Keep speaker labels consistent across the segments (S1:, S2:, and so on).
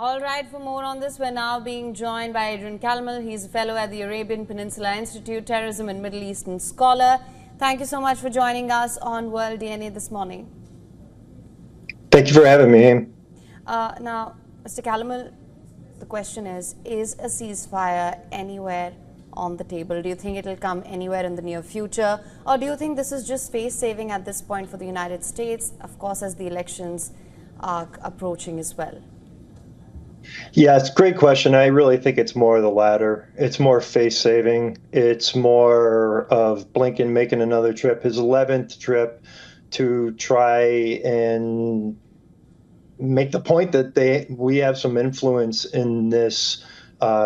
S1: All right, for more on this, we're now being joined by Adrian Kalmal. He's a fellow at the Arabian Peninsula Institute, terrorism and Middle Eastern scholar. Thank you so much for joining us on World DNA this morning.
S2: Thank you for having me.
S1: Now, Mr. Kalmal, the question is a ceasefire anywhere on the table? Do you think it will come anywhere in the near future? Or do you think this is just face saving at this point for the United States, of course, as the elections are approaching as well?
S2: Yeah, it's a great question. I really think it's more of the latter. It's more face saving. It's more of Blinken making another trip, his 11th trip, to try and make the point that we have some influence in this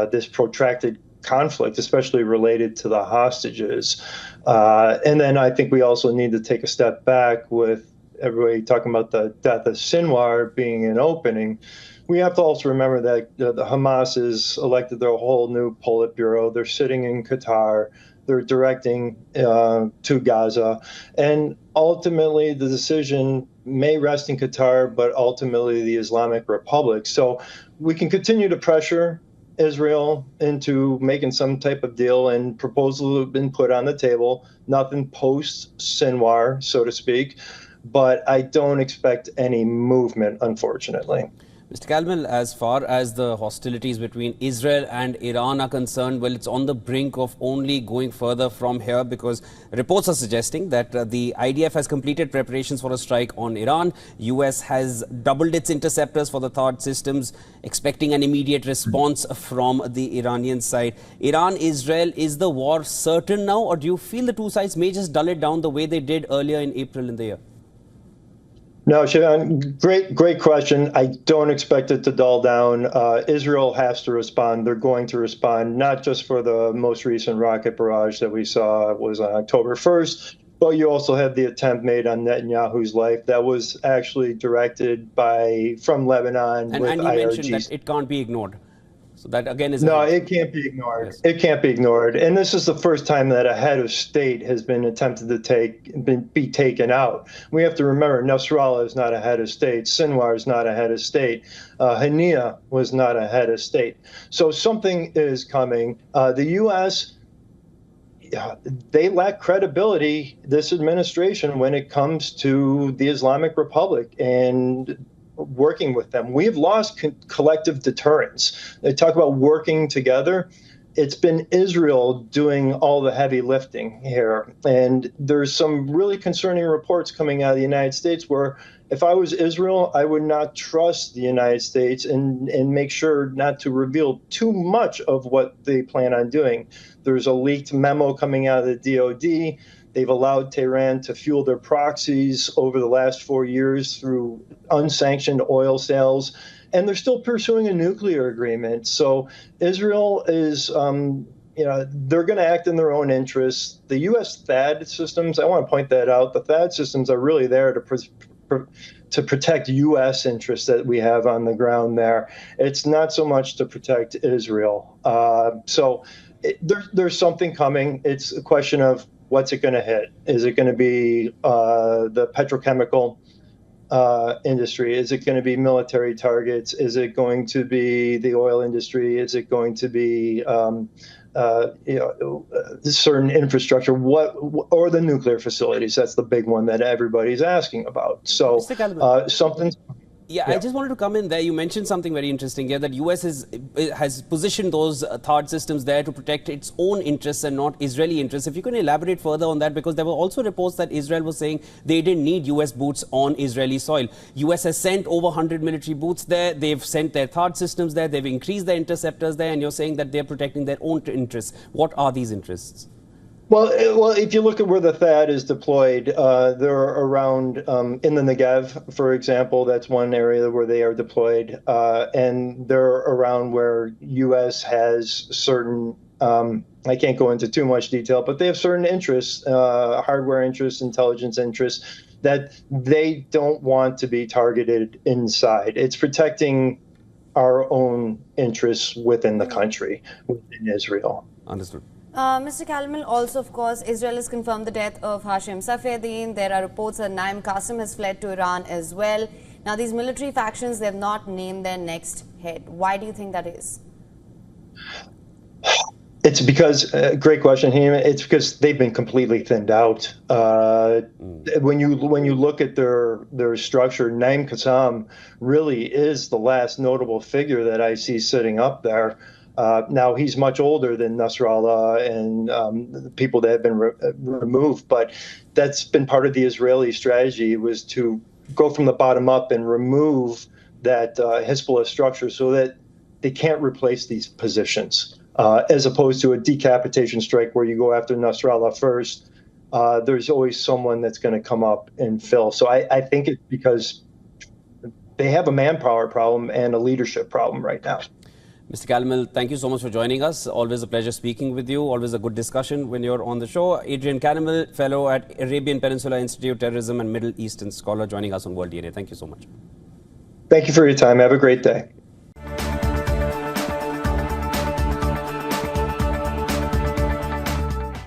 S2: this protracted conflict, especially related to the hostages. And then I think we also need to take a step back with everybody talking about the death of Sinwar being an opening. We have to also remember that the Hamas has elected their whole new Politburo. They're sitting in Qatar. They're directing to Gaza. And ultimately, the decision may rest in Qatar, but ultimately the Islamic Republic. So we can continue to pressure Israel into making some type of deal, and proposals have been put on the table. Nothing post-Sinwar, so to speak. But I don't expect any movement, unfortunately.
S3: Mr. Kalmal, as far as the hostilities between Israel and Iran are concerned, well, it's on the brink of only going further from here, because reports are suggesting that the IDF has completed preparations for a strike on Iran. US has doubled its interceptors for the THAAD systems, expecting an immediate response from the Iranian side. Iran, Israel, is the war certain now, or do you feel the two sides may just dull it down the way they did earlier in April in the year?
S2: No, Shivan, great question. I don't expect it to dull down. Israel has to respond. They're going to respond, not just for the most recent rocket barrage that we saw was on October 1st, but you also have the attempt made on Netanyahu's life that was actually directed from Lebanon.
S3: And you mentioned that it can't be ignored. So that again is
S2: it can't be ignored. Yes. It can't be ignored. And this is the first time that a head of state has been attempted to be taken out. We have to remember, Nasrallah is not a head of state. Sinwar is not a head of state. Hania was not a head of state. So something is coming. The U.S., they lack credibility, this administration, when it comes to the Islamic Republic and working with them. We've lost collective deterrence. They talk about working together. It's been Israel doing all the heavy lifting here. And there's some really concerning reports coming out of the United States where if I was Israel, I would not trust the United States and make sure not to reveal too much of what they plan on doing. There's a leaked memo coming out of the DOD. They've allowed Tehran to fuel their proxies over the last 4 years through unsanctioned oil sales, and they're still pursuing a nuclear agreement. So Israel is, they're going to act in their own interests. The U.S. THAAD systems, I want to point that out, the THAAD systems are really there to protect U.S. interests that we have on the ground there. It's not so much to protect Israel. There's something coming. It's a question of, what's it going to hit? Is it going to be the petrochemical industry? Is it going to be military targets? Is it going to be the oil industry? Is it going to be certain infrastructure? Or the nuclear facilities? That's the big one that everybody's asking about. So something's.
S3: Yeah, I just wanted to come in there. You mentioned something very interesting here, that US has positioned those THAAD systems there to protect its own interests and not Israeli interests. If you can elaborate further on that, because there were also reports that Israel was saying they didn't need US boots on Israeli soil. US has sent over 100 military boots there. They've sent their THAAD systems there. They've increased their interceptors there, and you're saying that they're protecting their own interests. What are these interests?
S2: Well, if you look at where the THAAD is deployed, they're around in the Negev, for example. That's one area where they are deployed, and they're around where U.S. has certain. I can't go into too much detail, but they have certain interests, hardware interests, intelligence interests, that they don't want to be targeted inside. It's protecting our own interests within the country, within Israel.
S3: Understood.
S1: Mr. Kalmal, also, of course, Israel has confirmed the death of Hashim Safieddine. There are reports that Naim Qassem has fled to Iran as well. Now, these military factions, they've not named their next head. Why do you think that is?
S2: It's because, great question, Hima. It's because they've been completely thinned out. When you look at their structure, Naim Qassam really is the last notable figure that I see sitting up there. Now he's much older than Nasrallah and the people that have been removed, but that's been part of the Israeli strategy, was to go from the bottom up and remove that Hezbollah structure so that they can't replace these positions. As opposed to a decapitation strike where you go after Nasrallah first, there's always someone that's going to come up and fill. So I think it's because they have a manpower problem and a leadership problem right now.
S3: Mr. Calmel, thank you so much for joining us. Always a pleasure speaking with you. Always a good discussion when you're on the show. Adrian Calmel, Fellow at Arabian Peninsula Institute, Terrorism and Middle Eastern Scholar, joining us on World DNA. Thank you so much.
S2: Thank you for your time. Have a great day.